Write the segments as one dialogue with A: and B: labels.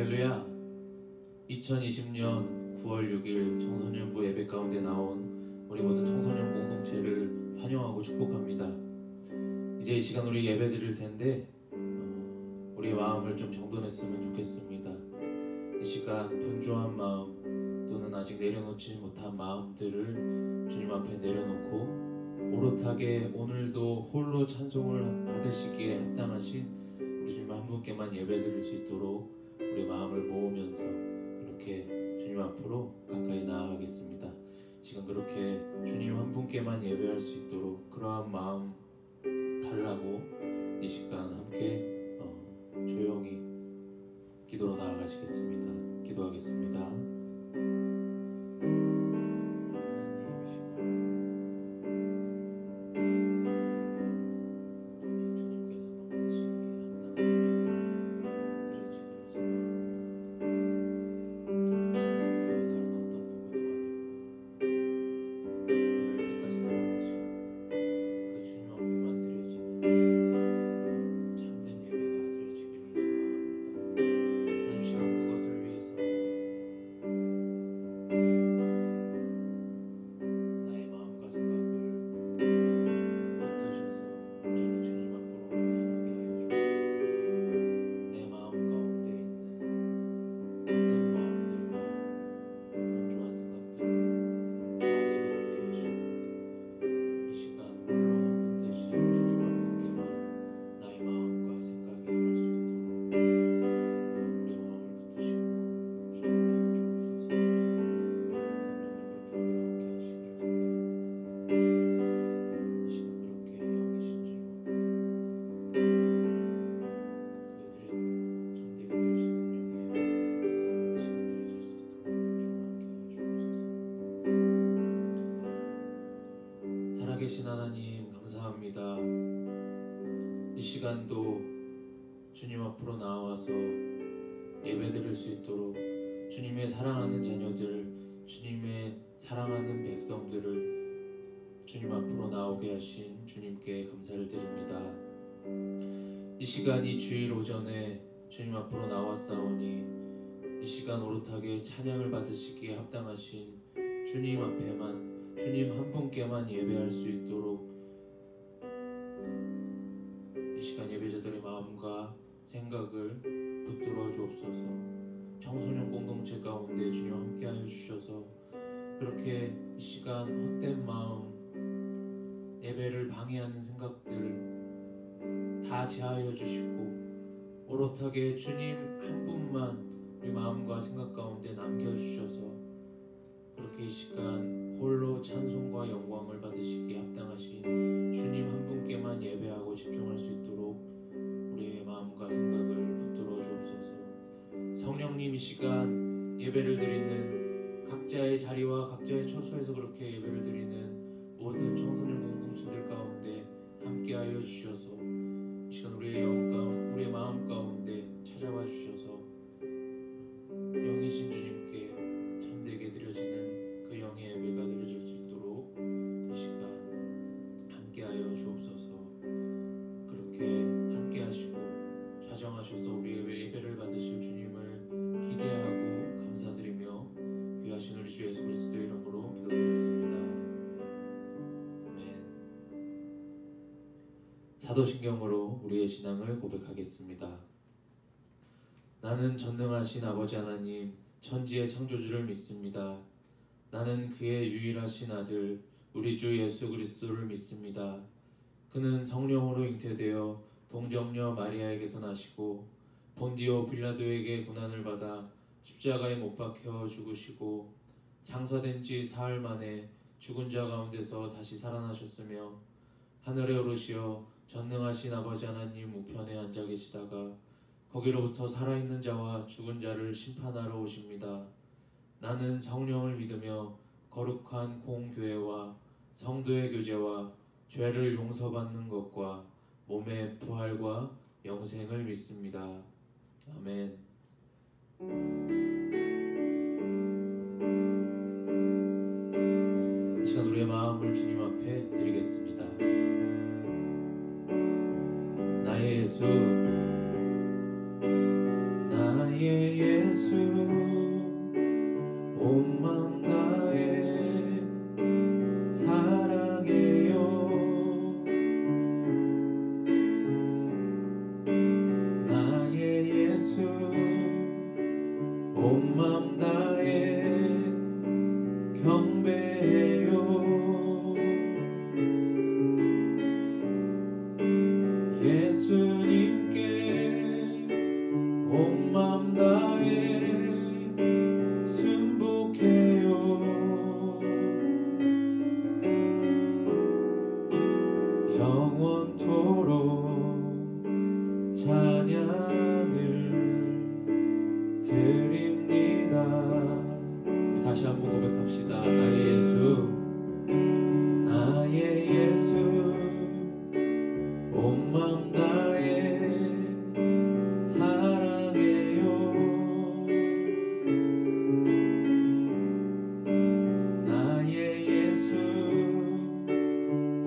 A: 할렐루야. 2020년 9월 6일 청소년부 예배 가운데 나온 우리 모든 청소년 공동체를 환영하고 축복합니다. 이제 이 시간 우리 예배 드릴 텐데 우리의 마음을 좀 정돈했으면 좋겠습니다. 이 시간 분주한 마음 또는 아직 내려놓지 못한 마음들을 주님 앞에 내려놓고 오롯하게 오늘도 홀로 찬송을 받으시기에 합당하신 우리 주님 한 분께만 예배드릴 수 있도록 우리 마음을 모으면서 이렇게 주님 앞으로 가까이 나아가겠습니다. 지금 그렇게 주님 한 분께만 예배할 수 있도록 그러한 마음 달라고 이 시간 함께 조용히 기도로 나아가시겠습니다. 기도하겠습니다. 살아계신 하나님 감사합니다. 이 시간도 주님 앞으로 나와서 예배드릴 수 있도록 주님의 사랑하는 자녀들, 주님의 사랑하는 백성들을 주님 앞으로 나오게 하신 주님께 감사를 드립니다. 이 시간 이 주일 오전에 주님 앞으로 나왔사오니 이 시간 오롯하게 찬양을 받으시기에 합당하신 주님 앞에만 주님 한 분께만 예배할 수 있도록 이 시간 예배자들의 마음과 생각을 붙들어 주옵소서. 청소년 공동체 가운데 주님 함께하여 주셔서 그렇게 이 시간 헛된 마음, 예배를 방해하는 생각들 다 제하여 주시고 오롯하게 주님 한 분만 우리 마음과 생각 가운데 남겨주셔서 그렇게 이 시간 홀로 찬송과 영광을 받으시기에 합당하신 주님 한 분께만 예배하고 집중할 수 있도록 우리의 마음과 생각을 붙들어 주옵소서. 성령님 이 시간 예배를 드리는 각자의 자리와 각자의 처소에서 그렇게 예배를 드리는 모든 청소년 공동체들 가운데 함께하여 주셔서 이 시간 우리의 우리의 마음 가운데 찾아와 주셔서 영이신 주님께 참되게 드려지는 그 영의 예배가 드려질 수 있도록 이 시간 함께하여 주옵소서. 그렇게 함께하시고 좌정하셔서 우리의 예배를 받으실 주님을 기대하고 감사드리며 귀하신 우리 주 예수 그리스도의 이름으로 기도드렸습니다. 아멘. 사도신경으로 우리의 신앙을 고백하겠습니다. 나는 전능하신 아버지 하나님 천지의 창조주를 믿습니다. 나는 그의 유일하신 아들 우리 주 예수 그리스도를 믿습니다. 그는 성령으로 잉태되어 동정녀 마리아에게서 나시고 본디오 빌라도에게 고난을 받아 십자가에 못 박혀 죽으시고 장사된 지 사흘 만에 죽은 자 가운데서 다시 살아나셨으며 하늘에 오르시어 전능하신 아버지 하나님 우편에 앉아 계시다가 거기로부터 살아있는 자와 죽은 자를 심판하러 오십니다. 나는 성령을 믿으며 거룩한 공교회와 성도의 교제와 죄를 용서받는 것과 몸의 부활과 영생을 믿습니다. 아멘. 이 시간 우리의 마음을 주님 앞에 드리겠습니다. 나의 예수 나의 예수 온 맘 다해 사랑해요. 나의 예수 온 맘 다해 경배해요. 예수님께 온 맘 다해 순복해요. 영원토록 찬양을 드립니다. 다시 한번 고백합시다. 나의 예수 나의 예수 온 맘 다해 사랑해요. 나의 예수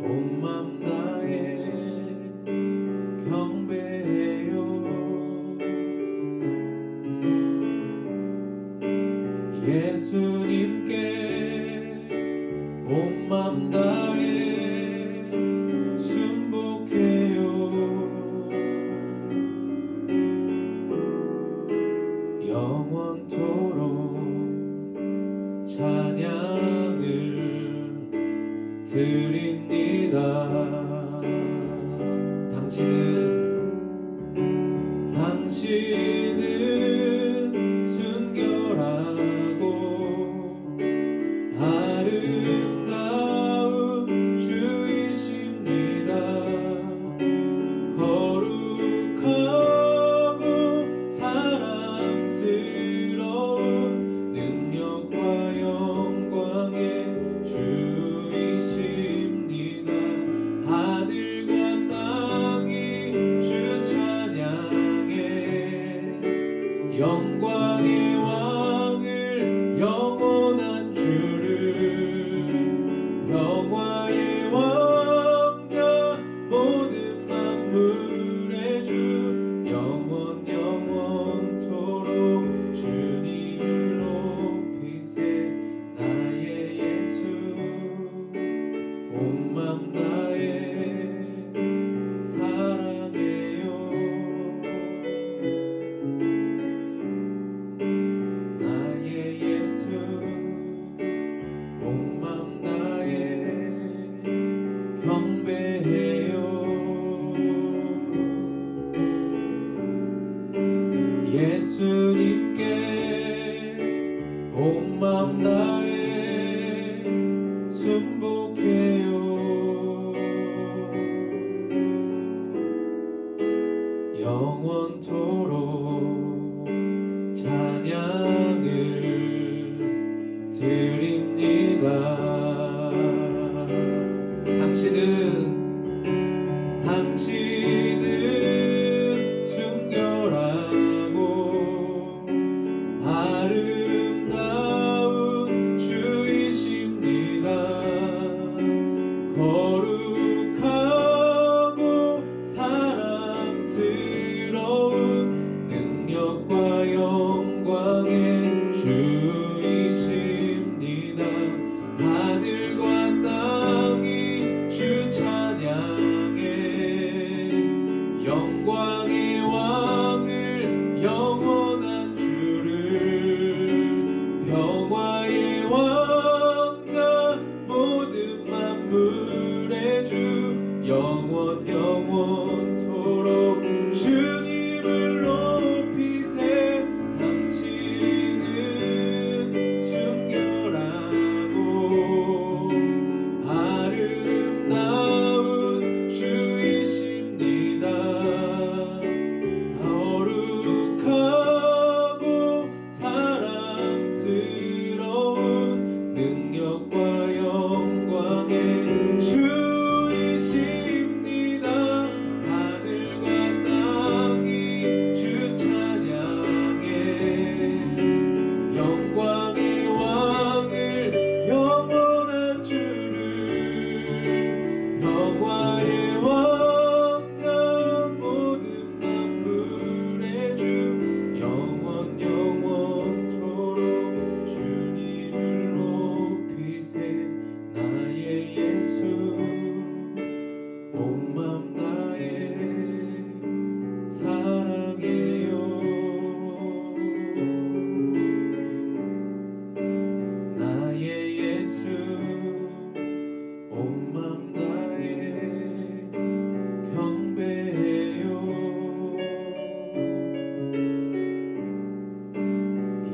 A: 온 맘 다해 경배해요. 예수님께 온 맘 다해 순복해요. 영원토록 찬양을 드립니다. 당신은 순결하고 아름다운 주이십니다. 거룩하고 사랑스러운 능력과 영광의 주이십니다. 하늘과 땅이 주 찬양해 영광의 왕을 영원한 주를 평화의 왕자 모든 만물의 주 영원토록 주님을 높이세. 나의 예수 온 맘 다해 사랑해요. 나의 예수 온 맘 다해 경배해요. 예수님께 온 맘 다해 순복해요. 영원토록 찬양을 드립니다. 당신은 순결하고 아름다운 주이십니다. 거룩하고 사랑스러운 능력과 영광의 주이십니다. 하늘과 땅이 주 찬양해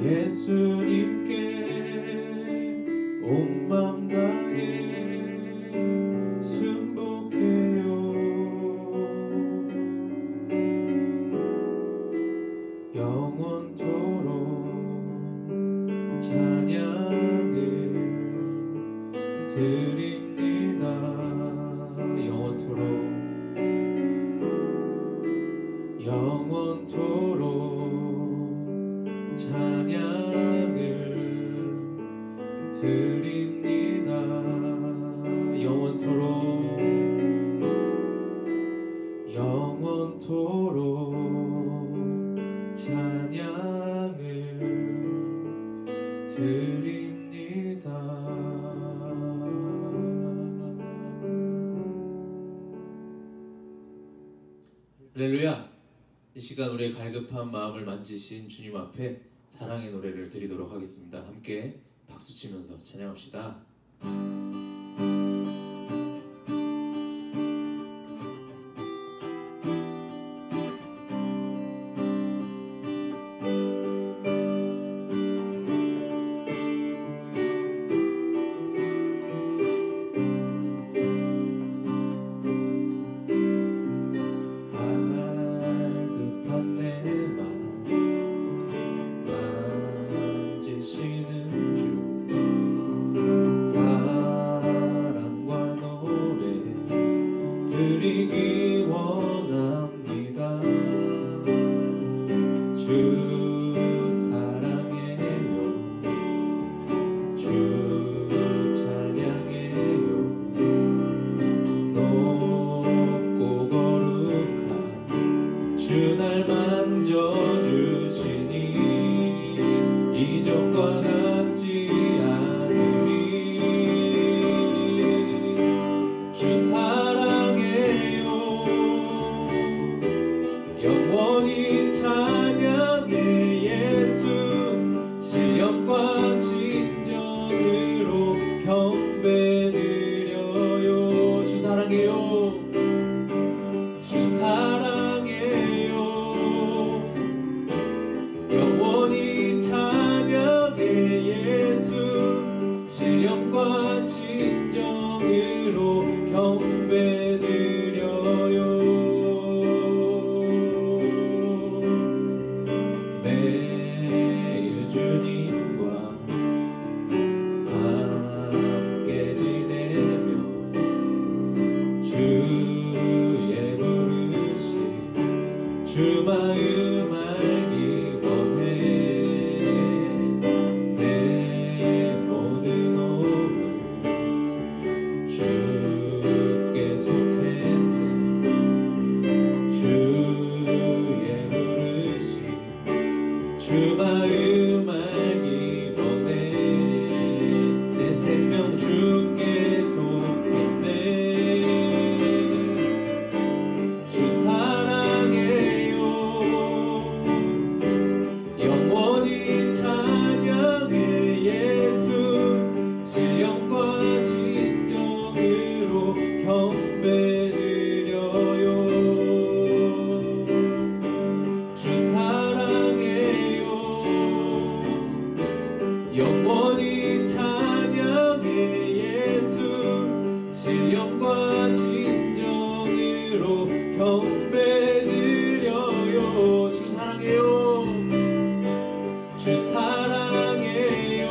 A: 예수님께 온 맘 다해 순복해요. 영원토록 찬양을 드립니다. 영원토록 찬양을 드립니다. 영원토록 찬양을 드립니다. 할렐루야. 이 시간 우리의 갈급한 마음을 만지신 주님 앞에 사랑의 노래를 드리도록 하겠습니다. 함께 박수치면서 찬양합시다. 드리기 원합니다. 주 사랑해요. 주 찬양해요. 높고 거룩한 주 날 만져주시니 이전과 같지 않으리. 주 영원히 찬양해 예수. 신령과 진정으로 경배드려요. 주 사랑해요. 주 사랑해요. 영원히 찬양해 예수. 신령과 진정으로 경배드려요. 주 마음 알기 원해. 내 모든 오늘 주께 속했네. 주의 부르심 주 마음 알기 원해. 내 생명 주께 속했네. 주 사랑해 영원히 찬양해 예수. 신령과 진정으로 경배드려요. 주 사랑해요. 영원히 찬양해 예수. 신령과 진정으로 경배드려요. 주 사랑해요. 주 사랑해요.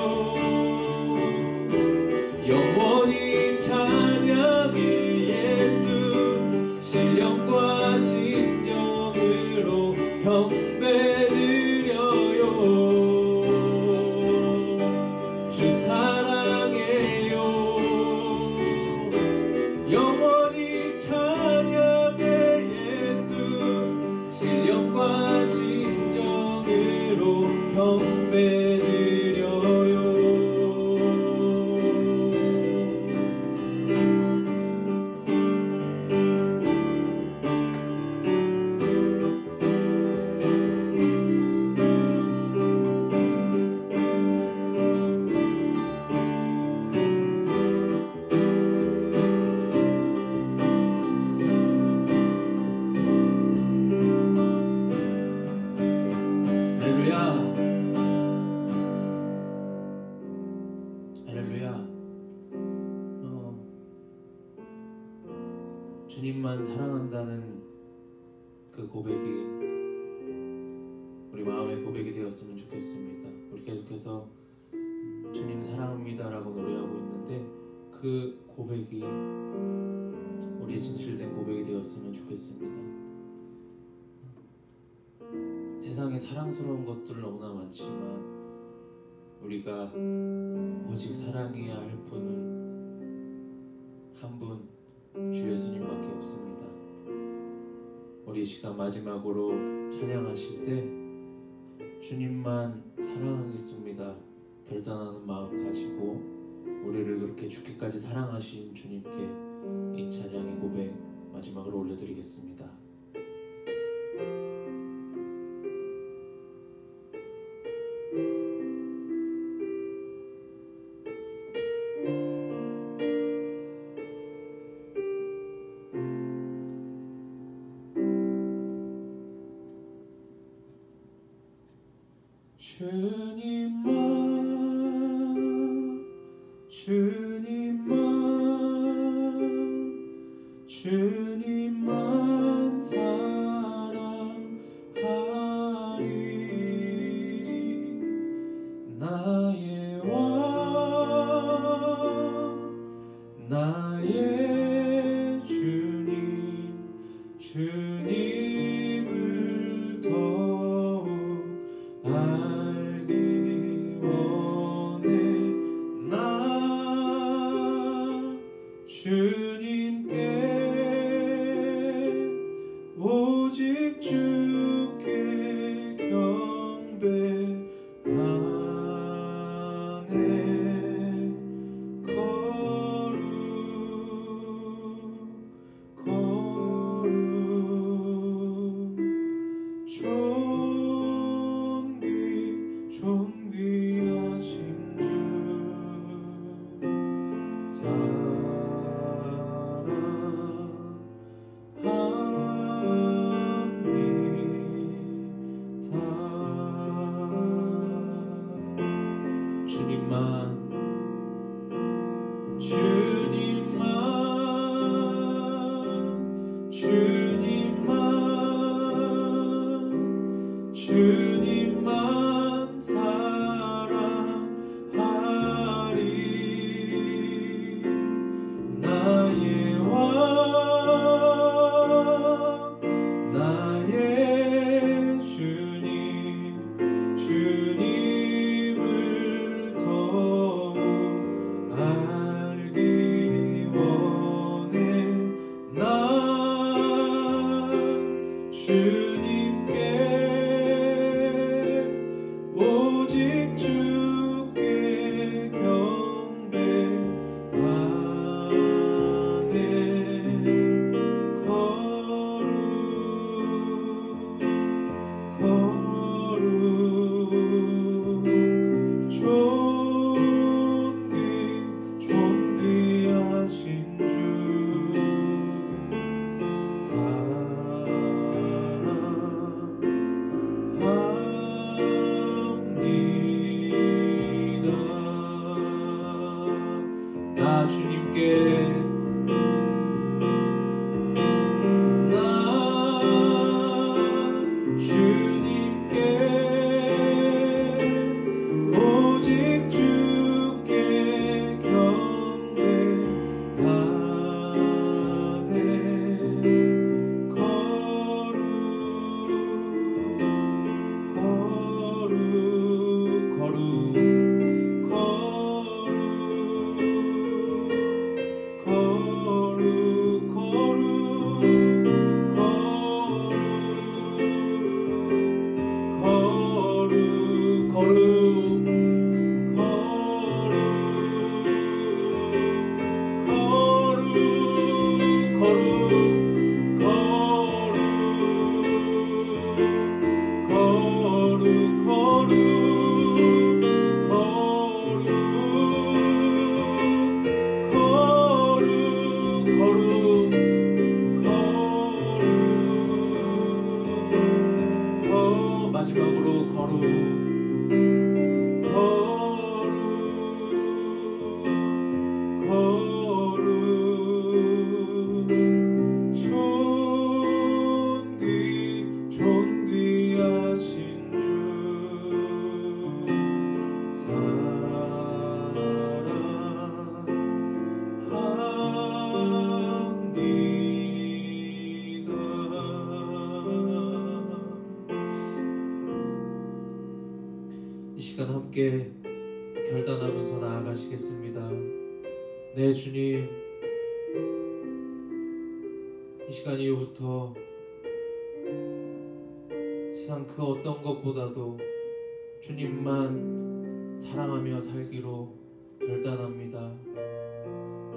A: 영원히 찬양해 예수. 신령과 진정으로 경배드려요. 주 사랑해요. 영원히 찬양해 예수. 신령과 진정으로 경배드려요. 할렐루야. 주님만 사랑한다는 그 고백이 우리 마음의 고백이 되었으면 좋겠습니다. 우리 계속해서 주님 사랑합니다 라고 노래하고 있는데 그 고백이 우리의 진실된 고백이 되었으면 좋겠습니다. 세상에 사랑스러운 것들 너무나 많지만 우리가 오직 사랑해야 할 분은 한 분 주 예수님밖에 없습니다. 우리 이 시간 마지막으로 찬양하실 때 주님만 사랑하겠습니다 결단하는 마음 가지고 우리를 그렇게 죽기까지 사랑하신 주님께 이 찬양의 고백 마지막으로 올려드리겠습니다. 주님만 사랑하리. 나의 왕 나의 주님을 더욱 알기 원해. 나 주님께 오직 주께 경배하네. 거룩 존귀하신 주 주님만 사랑하리. 나의 왕 나의 주님을 더욱 알기 원해. 나 주님께 오직 주께 경배하네. 거룩 존귀하신 주 나 주님께 오직 주께 경배하네. 마지막으로 거룩 존귀하신 이 시간 함께 결단하면서 나아가시겠습니다. 네, 주님, 이 시간 이후부터 세상 그 어떤 것보다도 주님만 사랑하며 살기로 결단합니다.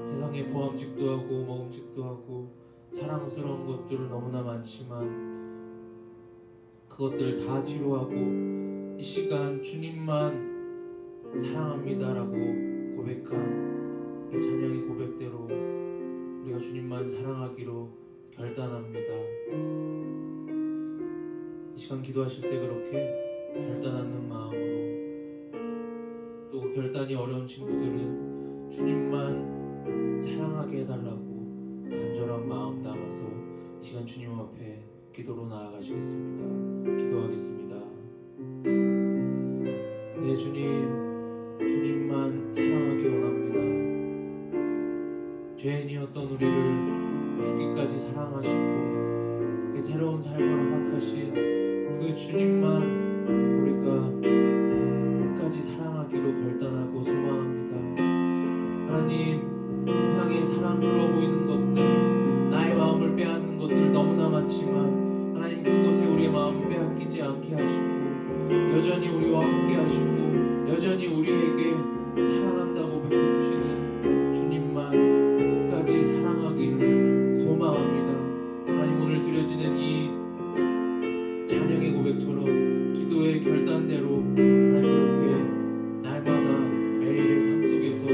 A: 세상에 보암직도 하고 먹음직도 하고 사랑스러운 것들 너무나 많지만 그것들 다 뒤로하고 이 시간 주님만 사랑합니다라고 고백한 이 찬양의 고백대로 우리가 주님만 사랑하기로 결단합니다. 이 시간 기도하실 때 그렇게 결단하는 마음으로, 또 그 결단이 어려운 친구들은 주님만 사랑하게 해달라고 간절한 마음 담아서 이 시간 주님 앞에 기도로 나아가시겠습니다. 기도하겠습니다. 네, 주님, 주님만 사랑하기 원합니다. 죄인이었던 우리를 죽기까지 사랑하시고 그렇게 새로운 삶을 허락하신 그 주님만 우리가 끝까지 사랑하기로 결단하고 소망합니다. 하나님, 세상에 사랑스러워 보이는 것들, 나의 마음을 빼앗는 것들 너무나 많지만 하나님, 그곳에 우리의 마음을 빼앗기지 않게 하시고 여전히 우리와 함께 하시고 여전히 우리에게 사랑한다고 베껴주시는 주님만 끝까지 사랑하기를 소망합니다. 하나님, 오늘 드려지는 이 찬양의 고백처럼 기도의 결단대로 하나님, 그렇게 날마다 매일의 삶 속에서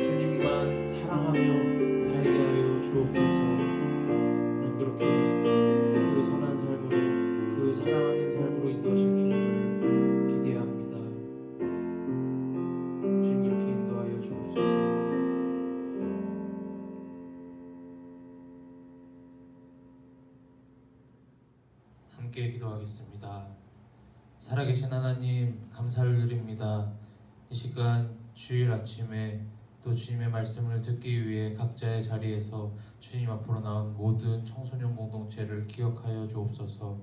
A: 주님만 사랑하며 살게 하여 주옵소서. 하나님, 그렇게 그 선한 삶으로, 그 사랑하는 삶으로 인도하실 주님을 기대합니다. 주님, 그렇게 인도하여 주옵소서. 함께 기도하겠습니다. 살아계신 하나님, 감사를 드립니다. 이 시간 주일 아침에 또 주님의 말씀을 듣기 위해 각자의 자리에서 주님 앞으로 나온 모든 청소년 공동체를 기억하여 주옵소서.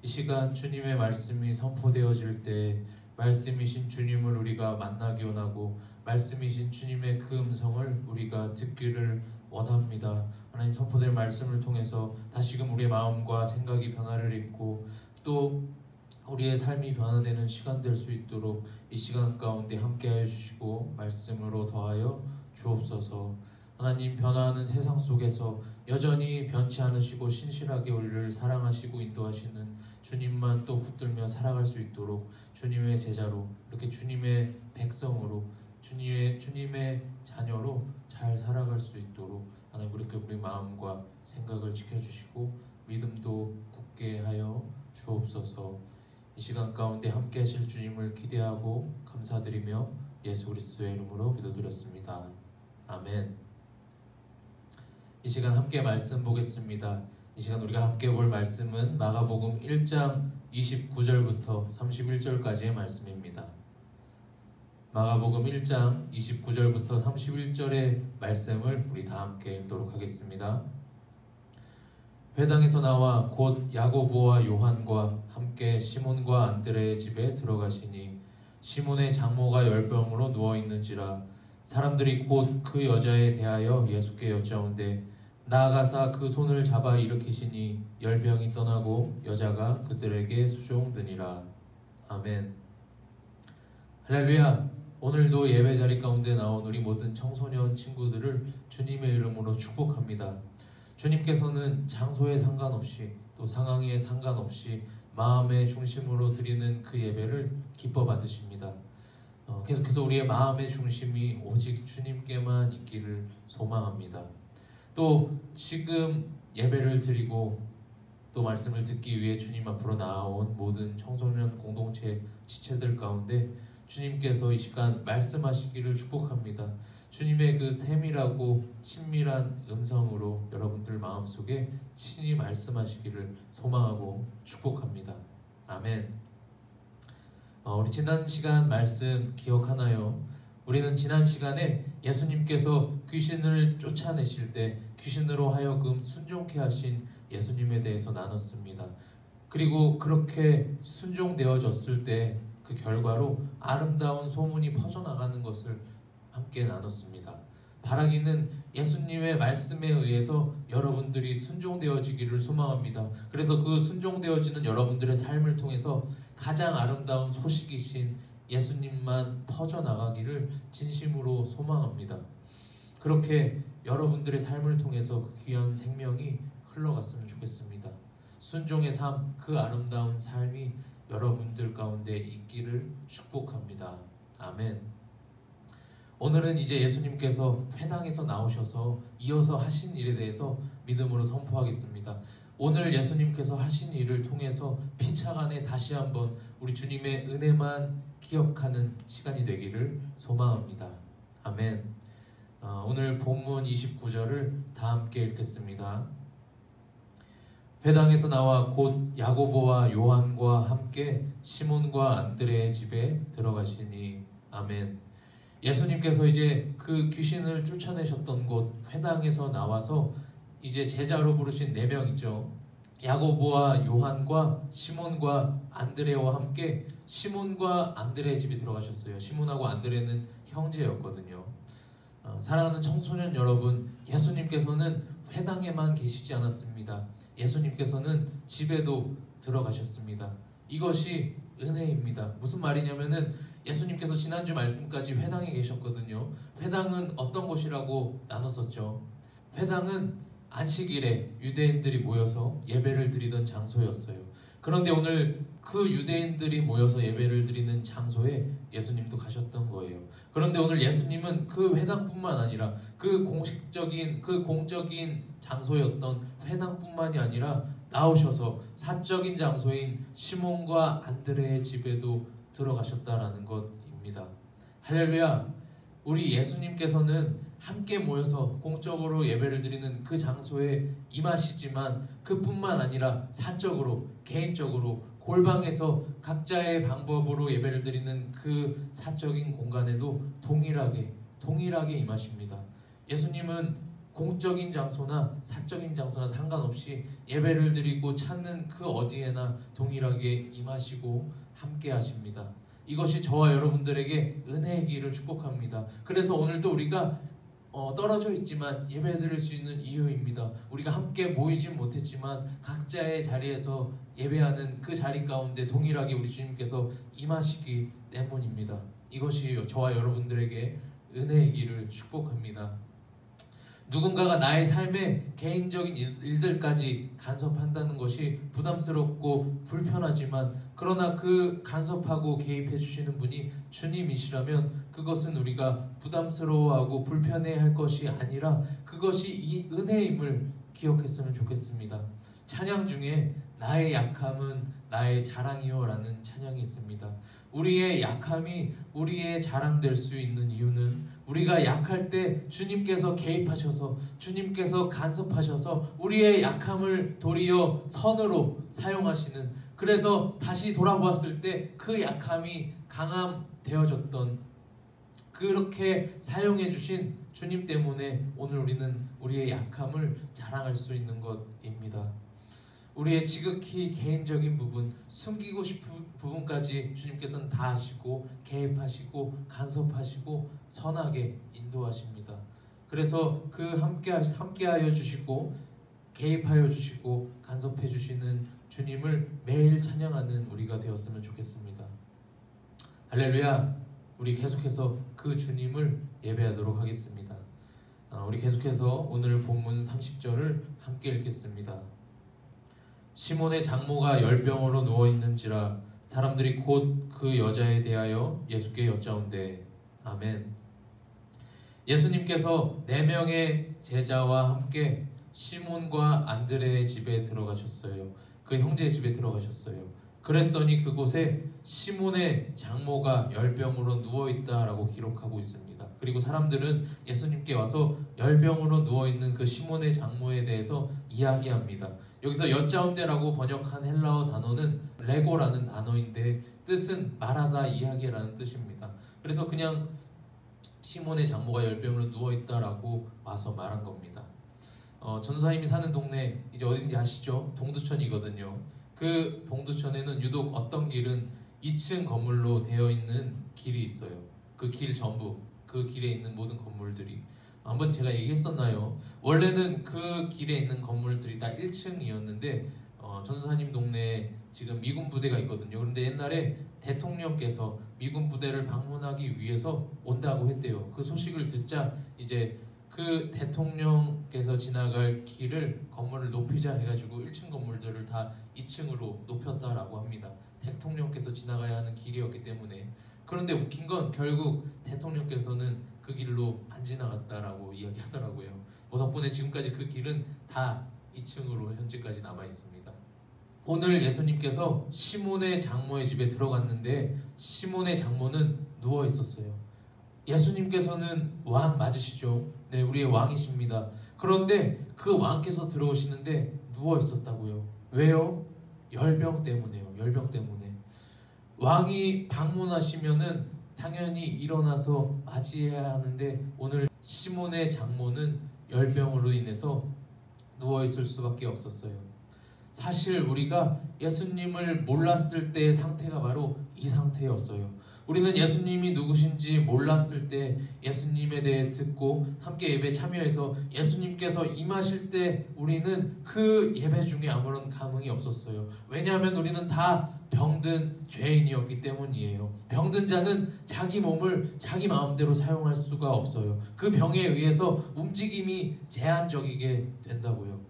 A: 이 시간 주님의 말씀이 선포되어질 때 말씀이신 주님을 우리가 만나기 원하고 말씀이신 주님의 그 음성을 우리가 듣기를 원합니다. 하나님, 선포될 말씀을 통해서 다시금 우리의 마음과 생각이 변화를 입고 또 우리의 삶이 변화되는 시간 될 수 있도록 이 시간 가운데 함께하여 주시고 말씀으로 더하여 주옵소서. 하나님, 변화하는 세상 속에서 여전히 변치 않으시고 신실하게 우리를 사랑하시고 인도하시는 주님만 또 붙들며 살아갈 수 있도록 주님의 제자로, 이렇게 주님의 백성으로, 주님의 자녀로 잘 살아갈 수 있도록 하나님, 그렇게 우리 마음과 생각을 지켜주시고 믿음도 굳게 하여 주옵소서. 이 시간 가운데 함께 하실 주님을 기대하고 감사드리며 예수 그리스도의 이름으로 기도드렸습니다. 아멘. 이 시간 함께 말씀 보겠습니다. 이 시간 우리가 함께 볼 말씀은 마가복음 1장 29절부터 31절까지의 말씀입니다. 마가복음 1장 29절부터 31절의 말씀을 우리 다 함께 읽도록 하겠습니다. 회당에서 나와 곧 야고보와 요한과 함께 시몬과 안드레의 집에 들어가시니 시몬의 장모가 열병으로 누워있는지라 사람들이 곧 그 여자에 대하여 예수께 여짜온대 나아가사 그 손을 잡아 일으키시니 열병이 떠나고 여자가 그들에게 수종드니라. 아멘. 할렐루야. 오늘도 예배 자리 가운데 나온 우리 모든 청소년 친구들을 주님의 이름으로 축복합니다. 주님께서는 장소에 상관없이 또 상황에 상관없이 마음의 중심으로 드리는 그 예배를 기뻐 받으십니다. 계속해서 우리의 마음의 중심이 오직 주님께만 있기를 소망합니다. 또 지금 예배를 드리고 또 말씀을 듣기 위해 주님 앞으로 나아온 모든 청소년 공동체 지체들 가운데 주님께서 이 시간 말씀하시기를 축복합니다. 주님의 그 세밀하고 친밀한 음성으로 여러분들 마음속에 친히 말씀하시기를 소망하고 축복합니다. 아멘. 우리 지난 시간 말씀 기억하나요? 우리는 지난 시간에 예수님께서 귀신을 쫓아내실 때 귀신으로 하여금 순종케 하신 예수님에 대해서 나눴습니다. 그리고 그렇게 순종되어졌을 때 그 결과로 아름다운 소문이 퍼져나가는 것을 함께 나눴습니다. 바라기는 예수님의 말씀에 의해서 여러분들이 순종되어지기를 소망합니다. 그래서 그 순종되어지는 여러분들의 삶을 통해서 가장 아름다운 소식이신 예수님만 퍼져나가기를 진심으로 소망합니다. 그렇게 여러분들의 삶을 통해서 그 귀한 생명이 흘러갔으면 좋겠습니다. 순종의 삶, 그 아름다운 삶이 여러분들 가운데 있기를 축복합니다. 아멘. 오늘은 이제 예수님께서 회당에서 나오셔서 이어서 하신 일에 대해서 믿음으로 선포하겠습니다. 오늘 예수님께서 하신 일을 통해서 피차간에 다시 한번 우리 주님의 은혜만 기억하는 시간이 되기를 소망합니다. 아멘. 오늘 본문 29절을 다 함께 읽겠습니다. 회당에서 나와 곧 야고보와 요한과 함께 시몬과 안드레의 집에 들어가시니. 아멘. 예수님께서 이제 그 귀신을 쫓아내셨던 곳 회당에서 나와서 이제 제자로 부르신 4명 있죠. 야고보와 요한과 시몬과 안드레와 함께 시몬과 안드레의 집에 들어가셨어요. 시몬하고 안드레는 형제였거든요. 사랑하는 청소년 여러분, 예수님께서는 회당에만 계시지 않았습니다. 예수님께서는 집에도 들어가셨습니다. 이것이 은혜입니다. 무슨 말이냐면은 예수님께서 지난주 말씀까지 회당에 계셨거든요. 회당은 어떤 곳이라고 나눴었죠. 회당은 안식일에 유대인들이 모여서 예배를 드리던 장소였어요. 그런데 오늘 그 유대인들이 모여서 예배를 드리는 장소에 예수님도 가셨던 거예요. 그런데 오늘 예수님은 그 회당뿐만 아니라 그 공식적인, 그 공적인 장소였던 회당뿐만이 아니라 나오셔서 사적인 장소인 시몬과 안드레의 집에도 들어가셨다라는 것입니다. 할렐루야! 우리 예수님께서는 함께 모여서 공적으로 예배를 드리는 그 장소에 임하시지만 그뿐만 아니라 사적으로, 개인적으로 골방에서 각자의 방법으로 예배를 드리는 그 사적인 공간에도 동일하게 임하십니다. 예수님은 공적인 장소나 사적인 장소나 상관없이 예배를 드리고 찾는 그 어디에나 동일하게 임하시고 함께 하십니다. 이것이 저와 여러분들에게 은혜이기를 축복합니다. 그래서 오늘도 우리가 떨어져 있지만 예배 드릴 수 있는 이유입니다. 우리가 함께 모이진 못했지만 각자의 자리에서 예배하는 그 자리 가운데 동일하게 우리 주님께서 임하시기 때문입니다. 이것이 저와 여러분들에게 은혜이기를 축복합니다. 누군가가 나의 삶에 개인적인 일들까지 간섭한다는 것이 부담스럽고 불편하지만 그러나 그 간섭하고 개입해 주시는 분이 주님이시라면 그것은 우리가 부담스러워하고 불편해할 것이 아니라 그것이 이 은혜임을 기억했으면 좋겠습니다. 찬양 중에 나의 약함은 나의 자랑이요 라는 찬양이 있습니다. 우리의 약함이 우리의 자랑될 수 있는 이유는 우리가 약할 때 주님께서 개입하셔서 주님께서 간섭하셔서 우리의 약함을 도리어 선으로 사용하시는, 그래서 다시 돌아보았을 때 그 약함이 강함 되어졌던, 그렇게 사용해 주신 주님 때문에 오늘 우리는 우리의 약함을 자랑할 수 있는 것입니다. 우리의 지극히 개인적인 부분, 숨기고 싶은 부분까지 주님께서는 다 하시고 개입하시고 간섭하시고 선하게 인도하십니다. 그래서 그 함께하여 주시고 개입하여 주시고 간섭해 주시는 주님을 매일 찬양하는 우리가 되었으면 좋겠습니다. 할렐루야! 우리 계속해서 그 주님을 예배하도록 하겠습니다. 우리 계속해서 오늘 본문 30절을 함께 읽겠습니다. 시몬의 장모가 열병으로 누워있는지라 사람들이 곧 그 여자에 대하여 예수께 여짜온대. 아멘. 예수님께서 4명의 제자와 함께 시몬과 안드레의 집에 들어가셨어요. 그 형제의 집에 들어가셨어요. 그랬더니 그곳에 시몬의 장모가 열병으로 누워있다라고 기록하고 있습니다. 그리고 사람들은 예수님께 와서 열병으로 누워있는 그 시몬의 장모에 대해서 이야기합니다. 여기서 여짜온데라고 번역한 헬라어 단어는 레고라는 단어인데 뜻은 말하다, 이야기라는 뜻입니다. 그래서 그냥 시몬의 장모가 열병으로 누워있다라고 와서 말한 겁니다. 전사님이 사는 동네 이제 어딘지 아시죠? 동두천이거든요. 그 동두천에는 유독 어떤 길은 2층 건물로 되어 있는 길이 있어요. 그 길 전부, 그 길에 있는 모든 건물들이, 한번 제가 얘기했었나요? 원래는 그 길에 있는 건물들이 다 1층이었는데 전사님 동네에 지금 미군 부대가 있거든요. 그런데 옛날에 대통령께서 미군 부대를 방문하기 위해서 온다고 했대요. 그 소식을 듣자 이제 그 대통령께서 지나갈 길을, 건물을 높이자 해가지고 1층 건물들을 다 2층으로 높였다라고 합니다. 대통령께서 지나가야 하는 길이었기 때문에. 그런데 웃긴 건 결국 대통령께서는 그 길로 안 지나갔다라고 이야기하더라고요. 덕분에 지금까지 그 길은 다 2층으로 현재까지 남아 있습니다. 오늘 예수님께서 시몬의 장모의 집에 들어갔는데 시몬의 장모는 누워 있었어요. 예수님께서는 왕 맞으시죠? 네, 우리의 왕이십니다. 그런데 그 왕께서 들어오시는데 누워 있었다고요. 왜요? 열병 때문에요. 열병 때문에. 왕이 방문하시면은 당연히 일어나서 맞이해야 하는데 오늘 시몬의 장모는 열병으로 인해서 누워 있을 수밖에 없었어요. 사실 우리가 예수님을 몰랐을 때의 상태가 바로 이 상태였어요. 우리는 예수님이 누구신지 몰랐을 때 예수님에 대해 듣고 함께 예배에 참여해서 예수님께서 임하실 때 우리는 그 예배 중에 아무런 감흥이 없었어요. 왜냐하면 우리는 다 병든 죄인이었기 때문이에요. 병든 자는 자기 몸을 자기 마음대로 사용할 수가 없어요. 그 병에 의해서 움직임이 제한적이게 된다고요.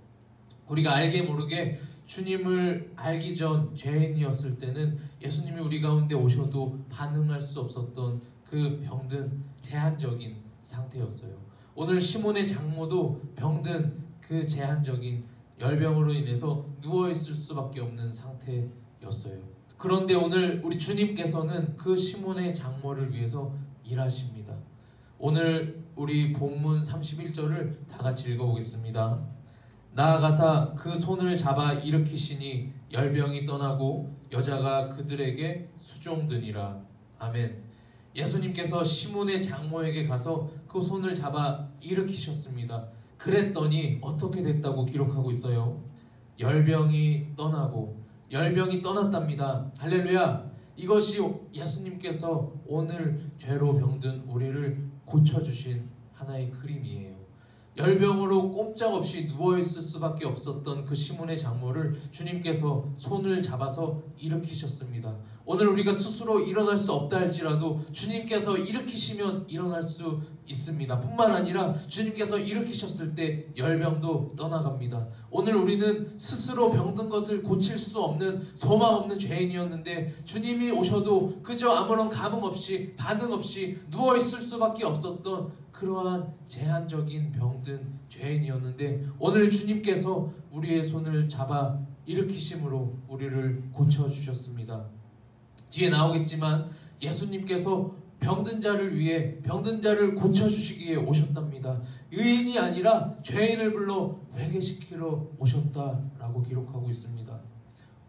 A: 우리가 알게 모르게 주님을 알기 전 죄인이었을 때는 예수님이 우리 가운데 오셔도 반응할 수 없었던 그 병든 제한적인 상태였어요. 오늘 시몬의 장모도 병든 그 제한적인 열병으로 인해서 누워있을 수밖에 없는 상태였어요. 그런데 오늘 우리 주님께서는 그 시몬의 장모를 위해서 일하십니다. 오늘 우리 본문 31절을 다 같이 읽어보겠습니다. 나아가사 그 손을 잡아 일으키시니 열병이 떠나고 여자가 그들에게 수종드니라. 아멘. 예수님께서 시몬의 장모에게 가서 그 손을 잡아 일으키셨습니다. 그랬더니 어떻게 됐다고 기록하고 있어요? 열병이 떠나고, 열병이 떠났답니다. 할렐루야. 이것이 예수님께서 오늘 죄로 병든 우리를 고쳐주신 하나의 그림이에요. 열병으로 꼼짝없이 누워있을 수밖에 없었던 그 시몬의 장모를 주님께서 손을 잡아서 일으키셨습니다. 오늘 우리가 스스로 일어날 수 없다 할지라도 주님께서 일으키시면 일어날 수 있습니다. 뿐만 아니라 주님께서 일으키셨을 때 열병도 떠나갑니다. 오늘 우리는 스스로 병든 것을 고칠 수 없는 소망 없는 죄인이었는데 주님이 오셔도 그저 아무런 감흥 없이 반응 없이 누워있을 수밖에 없었던 그러한 제한적인 병든 죄인이었는데 오늘 주님께서 우리의 손을 잡아 일으키심으로 우리를 고쳐주셨습니다. 뒤에 나오겠지만 예수님께서 병든 자를 위해 병든 자를 고쳐주시기에 오셨답니다. 의인이 아니라 죄인을 불러 회개시키러 오셨다라고 기록하고 있습니다.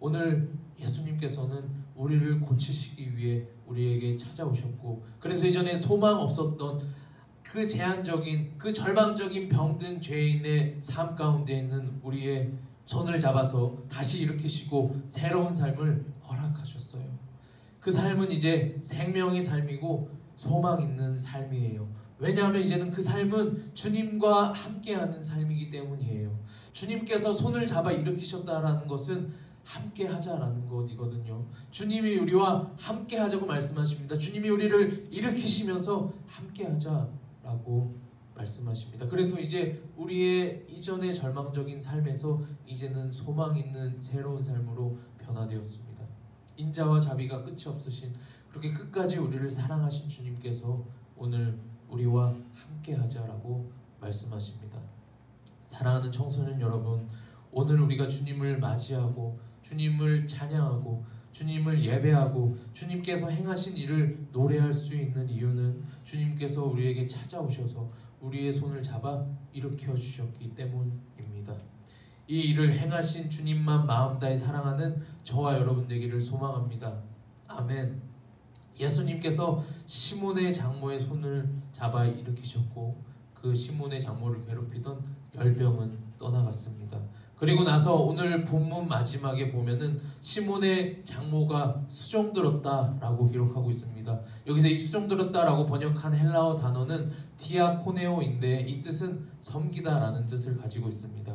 A: 오늘 예수님께서는 우리를 고치시기 위해 우리에게 찾아오셨고 그래서 이전에 소망 없었던 그 제한적인, 그 절망적인 병든 죄인의 삶 가운데 있는 우리의 손을 잡아서 다시 일으키시고 새로운 삶을 허락하셨어요. 그 삶은 이제 생명의 삶이고 소망 있는 삶이에요. 왜냐하면 이제는 그 삶은 주님과 함께하는 삶이기 때문이에요. 주님께서 손을 잡아 일으키셨다라는 것은 함께 하자라는 것이거든요. 주님이 우리와 함께 하자고 말씀하십니다. 주님이 우리를 일으키시면서 함께 하자라고 말씀하십니다. 그래서 이제 우리의 이전의 절망적인 삶에서 이제는 소망 있는 새로운 삶으로 변화되었습니다. 인자와 자비가 끝이 없으신 그렇게 끝까지 우리를 사랑하신 주님께서 오늘 우리와 함께 하자라고 말씀하십니다. 사랑하는 청소년 여러분, 오늘 우리가 주님을 맞이하고 주님을 찬양하고 주님을 예배하고 주님께서 행하신 일을 노래할 수 있는 이유는 주님께서 우리에게 찾아오셔서 우리의 손을 잡아 일으켜 주셨기 때문입니다. 이 일을 행하신 주님만 마음 다해 사랑하는 저와 여러분 되기를 소망합니다. 아멘. 예수님께서 시몬의 장모의 손을 잡아 일으키셨고 그 시몬의 장모를 괴롭히던 열병은 떠나갔습니다. 그리고 나서 오늘 본문 마지막에 보면은 시몬의 장모가 수종들었다라고 기록하고 있습니다. 여기서 이 수종들었다라고 번역한 헬라어 단어는 디아코네오인데 이 뜻은 섬기다라는 뜻을 가지고 있습니다.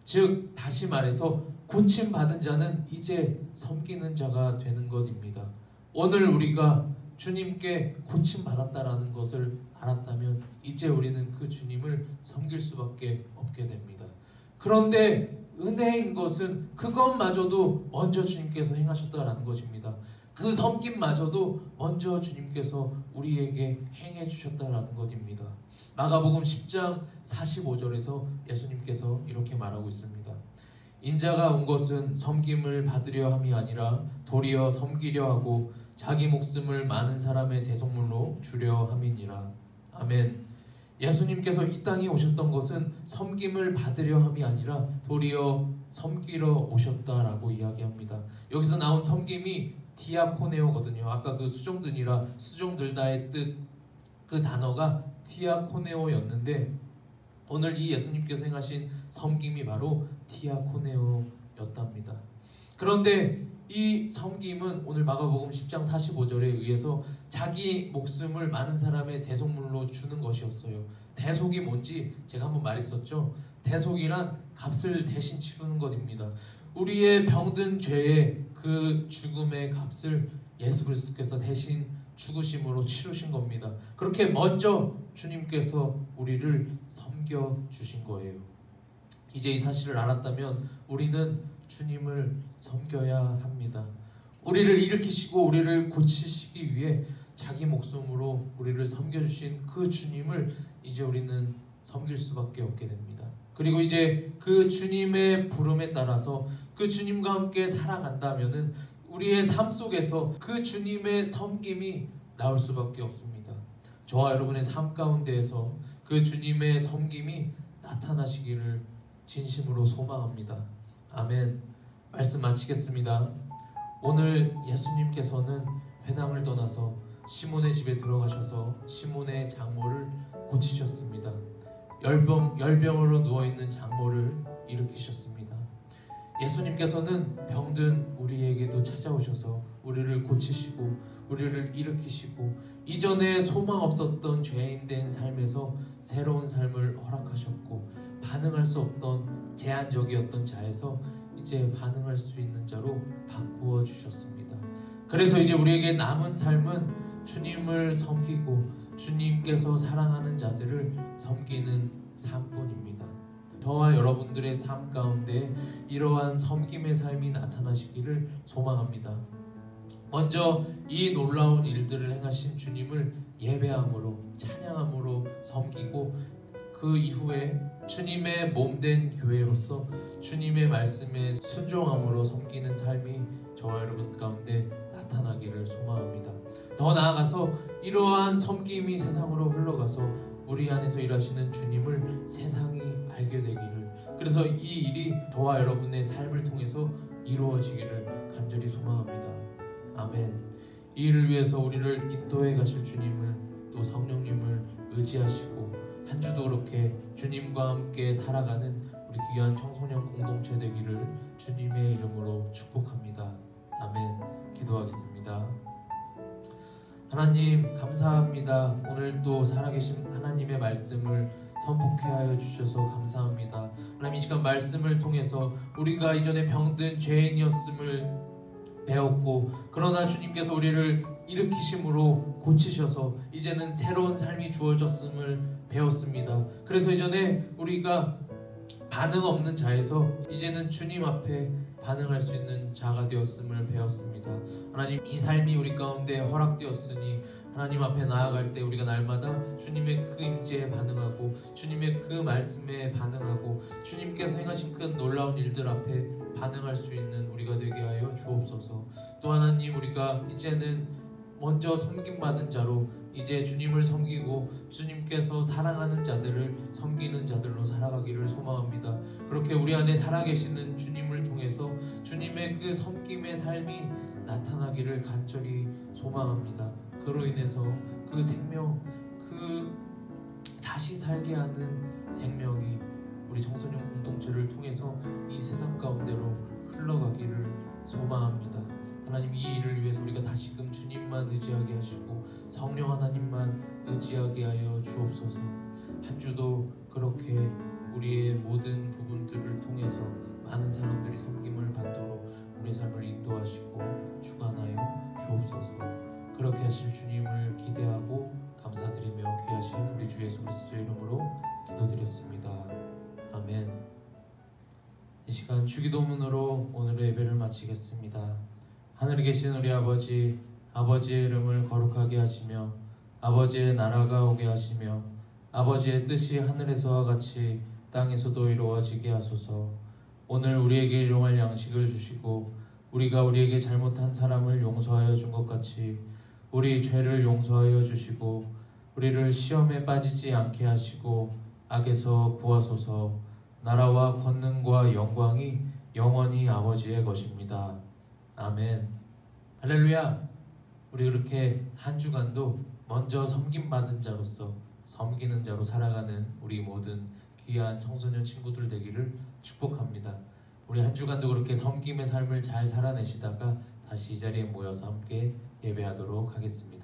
A: 즉 다시 말해서 고침받은 자는 이제 섬기는 자가 되는 것입니다. 오늘 우리가 주님께 고침받았다라는 것을 알았다면 이제 우리는 그 주님을 섬길 수밖에 없게 됩니다. 그런데 은혜인 것은 그것마저도 먼저 주님께서 행하셨다라는 것입니다. 그 섬김마저도 먼저 주님께서 우리에게 행해 주셨다라는 것입니다. 마가복음 10장 45절에서 예수님께서 이렇게 말하고 있습니다. 인자가 온 것은 섬김을 받으려 함이 아니라 도리어 섬기려 하고 자기 목숨을 많은 사람의 대속물로 주려 함이니라. 아멘. 예수님께서 이 땅에 오셨던 것은 섬김을 받으려 함이 아니라 도리어 섬기러 오셨다라고 이야기합니다. 여기서 나온 섬김이 디아코네오거든요. 아까 그 수종들다의 뜻, 그 단어가 디아코네오였는데 오늘 이 예수님께서 행하신 섬김이 바로 디아코네오였답니다. 그런데 이 섬김은 오늘 마가복음 10장 45절에 의해서 자기 목숨을 많은 사람의 대속물로 주는 것이었어요. 대속이 뭔지 제가 한번 말했었죠. 대속이란 값을 대신 치르는 것입니다. 우리의 병든 죄의 그 죽음의 값을 예수 그리스도께서 대신 죽으심으로 치르신 겁니다. 그렇게 먼저 주님께서 우리를 섬겨주신 거예요. 이제 이 사실을 알았다면 우리는 주님을 섬겨야 합니다. 우리를 일으키시고 우리를 고치시기 위해 자기 목숨으로 우리를 섬겨주신 그 주님을 이제 우리는 섬길 수밖에 없게 됩니다. 그리고 이제 그 주님의 부름에 따라서 그 주님과 함께 살아간다면은 우리의 삶 속에서 그 주님의 섬김이 나올 수밖에 없습니다. 저와 여러분의 삶 가운데에서 그 주님의 섬김이 나타나시기를 진심으로 소망합니다. 아멘. 말씀 마치겠습니다. 오늘 예수님께서는 회당을 떠나서 시몬의 집에 들어가셔서 시몬의 장모를 고치셨습니다. 열병으로 누워있는 장모를 일으키셨습니다. 예수님께서는 병든 우리에게도 찾아오셔서 우리를 고치시고 우리를 일으키시고 이전에 소망 없었던 죄인된 삶에서 새로운 삶을 허락하셨고 반응할 수 없던 제한적이었던 자에서 이제 반응할 수 있는 자로 바꾸어 주셨습니다. 그래서 이제 우리에게 남은 삶은 주님을 섬기고 주님께서 사랑하는 자들을 섬기는 삶뿐입니다. 저와 여러분들의 삶 가운데 이러한 섬김의 삶이 나타나시기를 소망합니다. 먼저 이 놀라운 일들을 행하신 주님을 예배함으로 찬양함으로 섬기고 그 이후에 주님의 몸된 교회로서 주님의 말씀에 순종함으로 섬기는 삶이 저와 여러분 가운데 나타나기를 소망합니다. 더 나아가서 이러한 섬김이 세상으로 흘러가서 우리 안에서 일하시는 주님을 세상이 알게 되기를, 그래서 이 일이 저와 여러분의 삶을 통해서 이루어지기를 간절히 소망합니다. 아멘. 이 일을 위해서 우리를 인도해 가실 주님을 또 성령님을 의지하시고 한 주도 그렇게 주님과 함께 살아가는 우리 귀한 청소년 공동체 되기를 주님의 이름으로 축복합니다. 아멘. 기도하겠습니다. 하나님 감사합니다. 오늘 또 살아계신 하나님의 말씀을 선포케 하여 주셔서 감사합니다. 하나님 이 시간 말씀을 통해서 우리가 이전에 병든 죄인이었음을 배웠고, 그러나 주님께서 우리를 일으키심으로 고치셔서 이제는 새로운 삶이 주어졌음을 배웠습니다. 그래서 이전에 우리가 반응 없는 자에서 이제는 주님 앞에 반응할 수 있는 자가 되었음을 배웠습니다. 하나님 이 삶이 우리 가운데 허락되었으니 하나님 앞에 나아갈 때 우리가 날마다 주님의 그 임재에 반응하고 주님의 그 말씀에 반응하고 주님께서 행하신 그 놀라운 일들 앞에 반응할 수 있는 우리가 되게 하여 주옵소서. 또 하나님 우리가 이제는 먼저 섬김받은 자로 이제 주님을 섬기고 주님께서 사랑하는 자들을 섬기는 자들로 살아가기를 소망합니다. 그렇게 우리 안에 살아계시는 주님을 통해서 주님의 그 섬김의 삶이 나타나기를 간절히 소망합니다. 그로 인해서 그 생명, 그 다시 살게 하는 생명이 우리 청소년 공동체를 통해서 이 세상 가운데로 흘러가기를 소망합니다. 하나님, 이 일을 위해서 우리가 다시금 주님만 의지하게 하시고 성령 하나님만 의지하게 하여 주옵소서. 한 주도 그렇게 우리의 모든 부분들을 통해서 많은 사람들이 섬김을 받도록 우리의 삶을 인도하시고 주관하여 주옵소서. 그렇게 하실 주님을 기대하고 감사드리며 귀하신 우리 주 예수 그리스도의 이름으로 기도드렸습니다. 아멘. 이 시간 주기도문으로 오늘의 예배를 마치겠습니다. 하늘에 계신 우리 아버지, 아버지의 이름을 거룩하게 하시며 아버지의 나라가 오게 하시며 아버지의 뜻이 하늘에서와 같이 땅에서도 이루어지게 하소서. 오늘 우리에게 일용할 양식을 주시고 우리가 우리에게 잘못한 사람을 용서하여 준 것 같이 우리 죄를 용서하여 주시고 우리를 시험에 빠지지 않게 하시고 악에서 구하소서. 나라와 권능과 영광이 영원히 아버지의 것입니다. 아멘. 할렐루야. 우리 그렇게 한 주간도 먼저 섬김받은 자로서 섬기는 자로 살아가는 우리 모든 귀한 청소년 친구들 되기를 축복합니다. 우리 한 주간도 그렇게 섬김의 삶을 잘 살아내시다가 다시 이 자리에 모여서 함께 예배하도록 하겠습니다.